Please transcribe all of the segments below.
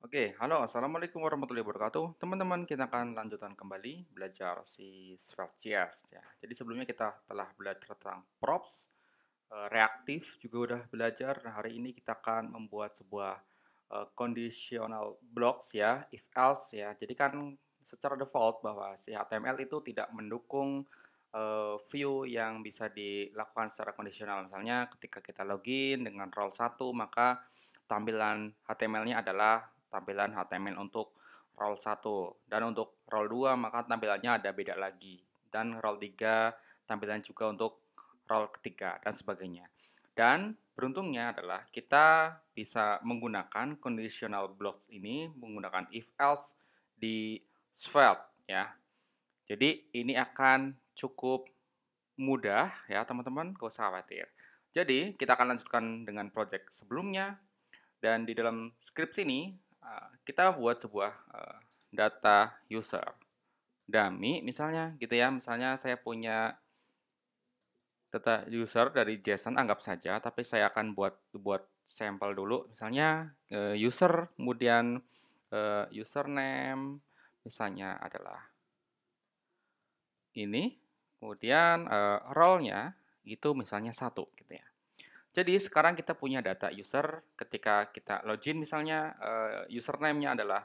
Oke, halo, assalamualaikum warahmatullahi wabarakatuh. Teman-teman, kita akan lanjutkan kembali belajar si Svelte.js ya. Jadi sebelumnya kita telah belajar tentang props, reaktif juga udah belajar. Nah, hari ini kita akan membuat sebuah conditional blocks ya, if else ya. Jadi kan secara default bahwa si HTML itu tidak mendukung view yang bisa dilakukan secara kondisional. Misalnya ketika kita login dengan role 1, maka tampilan HTML-nya adalah tampilan HTML untuk role 1 dan untuk role 2 maka tampilannya ada beda lagi dan role 3 tampilan juga untuk role ketiga dan sebagainya. Dan beruntungnya adalah kita bisa menggunakan conditional blocks ini menggunakan if else di Svelte ya. Jadi ini akan cukup mudah ya teman-teman, gak usah khawatir. Jadi kita akan lanjutkan dengan project sebelumnya dan di dalam script ini, kita buat sebuah, data user, dummy misalnya gitu ya. Misalnya saya punya data user dari JSON anggap saja, tapi saya akan buat buat sampel dulu. Misalnya, user, kemudian, username misalnya adalah ini, kemudian, role-nya itu misalnya satu gitu ya. Jadi sekarang kita punya data user ketika kita login misalnya, username-nya adalah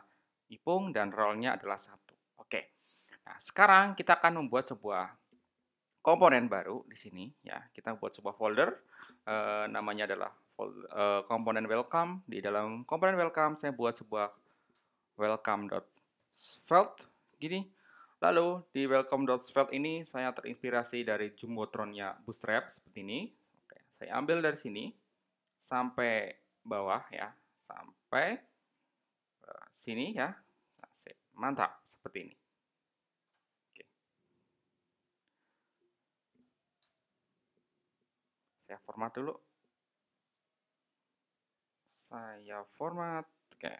Ipung dan role-nya adalah satu. Oke. Nah, sekarang kita akan membuat sebuah komponen baru di sini ya. Kita buat sebuah folder, namanya adalah komponen welcome. Di dalam komponen welcome saya buat sebuah welcome.svelte gini. Lalu di welcome.svelte ini saya terinspirasi dari Jumbotron-nya Bootstrap seperti ini. Oke, saya ambil dari sini sampai bawah ya, sampai sini ya. Mantap, seperti ini. Oke, saya format dulu. Saya format. Oke,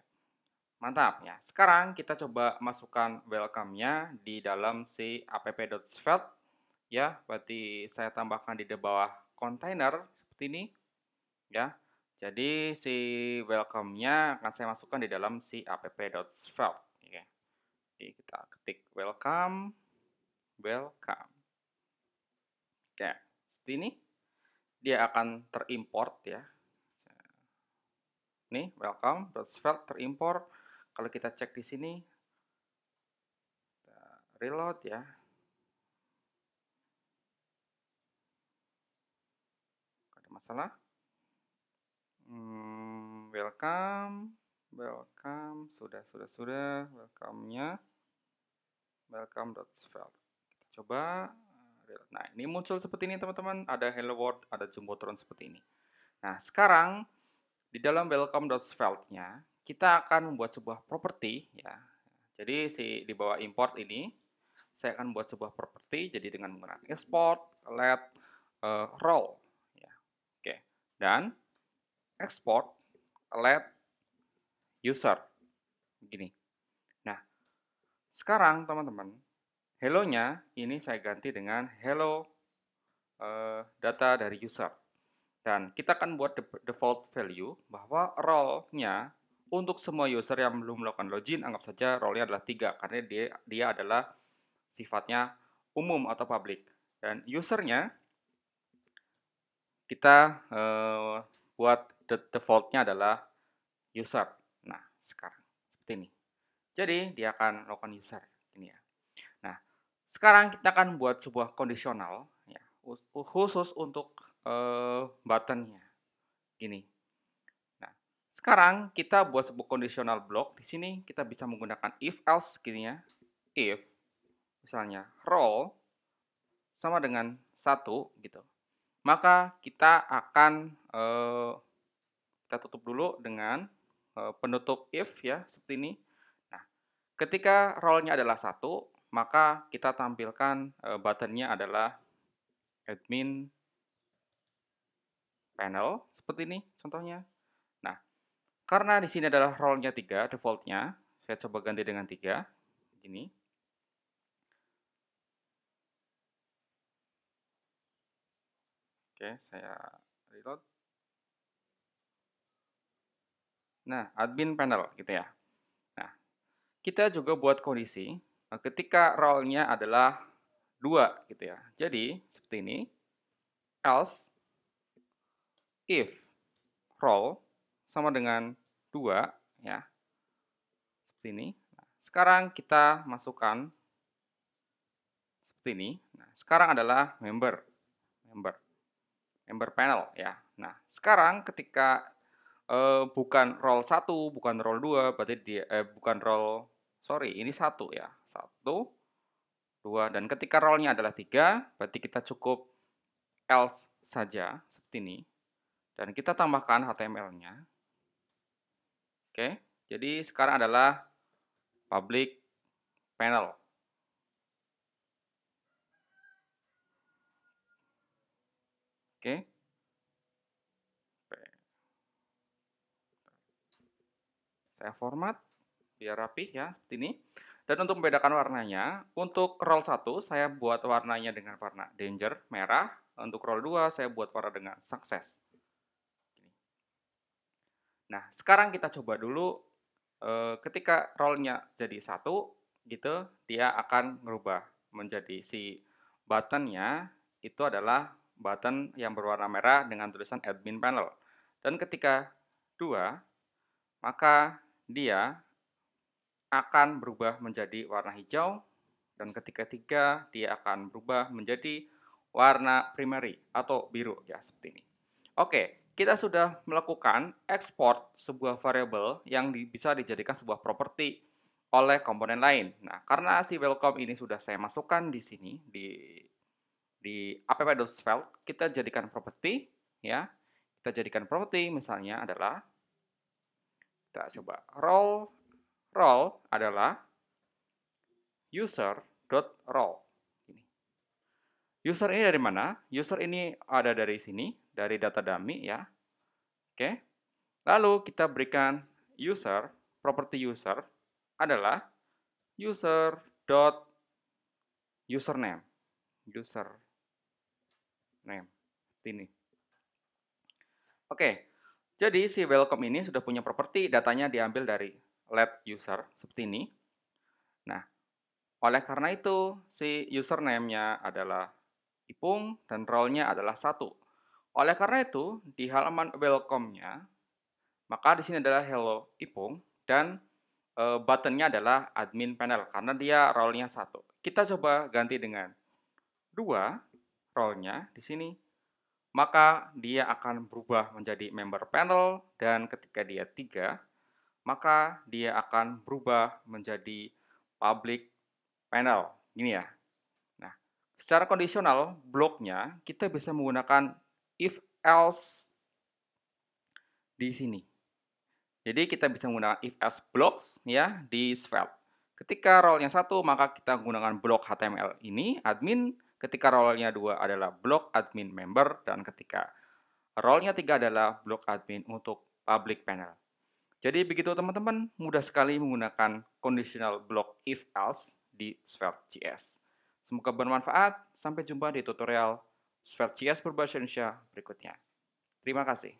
mantap ya. Sekarang kita coba masukkan welcome-nya di dalam si app.svelte ya. Berarti saya tambahkan di bawah container seperti ini ya. Jadi si welcome-nya akan saya masukkan di dalam si app.svelte. Oke. Jadi kita ketik welcome, welcome. Oke, seperti ini. Dia akan terimport ya. Nih, welcome.svelte terimport. Kalau kita cek di sini, reload ya. Ada masalah. Welcome, welcome, sudah, welcome-nya, welcome.svelte. Kita coba. Nah, ini muncul seperti ini teman-teman. Ada hello world, ada jumbotron seperti ini. Nah, sekarang di dalam welcome.svelte-nya, kita akan membuat sebuah property ya. Jadi di bawah import ini, saya akan buat sebuah property jadi dengan menggunakan export let role ya. Oke. Dan export let user begini. Nah, sekarang teman-teman, hello-nya ini saya ganti dengan hello data dari user. Dan kita akan buat default value bahwa role-nya untuk semua user yang belum melakukan login, anggap saja role-nya adalah 3 karena dia adalah sifatnya umum atau public. Dan usernya kita buat default-nya adalah user. Nah, sekarang seperti ini. Jadi dia akan melakukan user ini ya. Nah, sekarang kita akan buat sebuah kondisional ya, khusus untuk button-nya. Gini. Nah, sekarang kita buat sebuah conditional block. Di sini kita bisa menggunakan if else gini ya. If misalnya role sama dengan 1 gitu. Maka kita akan kita tutup dulu dengan penutup if ya, seperti ini. Nah, ketika role-nya adalah 1, maka kita tampilkan button-nya adalah admin panel seperti ini contohnya. Nah, karena di sini adalah role-nya 3 default-nya, saya coba ganti dengan 3 ini. Oke, saya reload. Nah, admin panel gitu ya. kita juga buat kondisi ketika role-nya adalah 2 gitu ya. Jadi seperti ini, else if role sama dengan 2 ya, seperti ini. Nah, sekarang kita masukkan seperti ini. Nah, sekarang adalah member member member panel ya. Nah, sekarang ketika bukan role 1, bukan role 2, berarti dia bukan role, sorry, ini 1 ya. 1, 2, dan ketika role-nya adalah 3, berarti kita cukup else saja, seperti ini. Dan kita tambahkan HTML-nya. Oke, jadi sekarang adalah public panel. Oke. Saya format biar rapi ya, seperti ini. Dan untuk membedakan warnanya, untuk role 1 saya buat warnanya dengan warna danger, merah. Untuk role 2 saya buat warna dengan success. Nah, sekarang kita coba dulu ketika role-nya jadi 1 gitu, dia akan merubah menjadi si button-nya itu adalah button yang berwarna merah dengan tulisan admin panel. Dan ketika 2, maka dia akan berubah menjadi warna hijau, dan ketika 3 dia akan berubah menjadi warna primary atau biru ya, seperti ini. Oke, kita sudah melakukan ekspor sebuah variabel yang bisa dijadikan sebuah properti oleh komponen lain. Nah, karena si welcome ini sudah saya masukkan di sini di app.svelte, kita jadikan properti ya. Kita jadikan properti misalnya adalah, kita coba role adalah user.role. User ini dari mana? User ini ada dari sini, dari data dummy ya. Oke. Lalu kita berikan user, properti user adalah user.username. Username. Ini. Oke. Jadi si welcome ini sudah punya properti, datanya diambil dari let user seperti ini. Nah, oleh karena itu si username-nya adalah Ipung dan role-nya adalah 1. Oleh karena itu, di halaman welcome-nya, maka di sini adalah hello Ipung dan button-nya adalah admin panel karena dia role-nya 1. Kita coba ganti dengan 2 role-nya di sini. Maka dia akan berubah menjadi member panel, dan ketika dia 3, maka dia akan berubah menjadi public panel. Gini ya. Nah, secara kondisional bloknya kita bisa menggunakan if else di sini. Jadi kita bisa menggunakan if else blocks ya di Svelte. Ketika role-nya 1, maka kita menggunakan blok HTML ini admin. Ketika role-nya 2 adalah blok admin member, dan ketika role-nya 3 adalah blok admin untuk public panel. Jadi begitu teman-teman, mudah sekali menggunakan conditional block if else di Svelte.js. Semoga bermanfaat. Sampai jumpa di tutorial Svelte.js berbahasa Indonesia berikutnya. Terima kasih.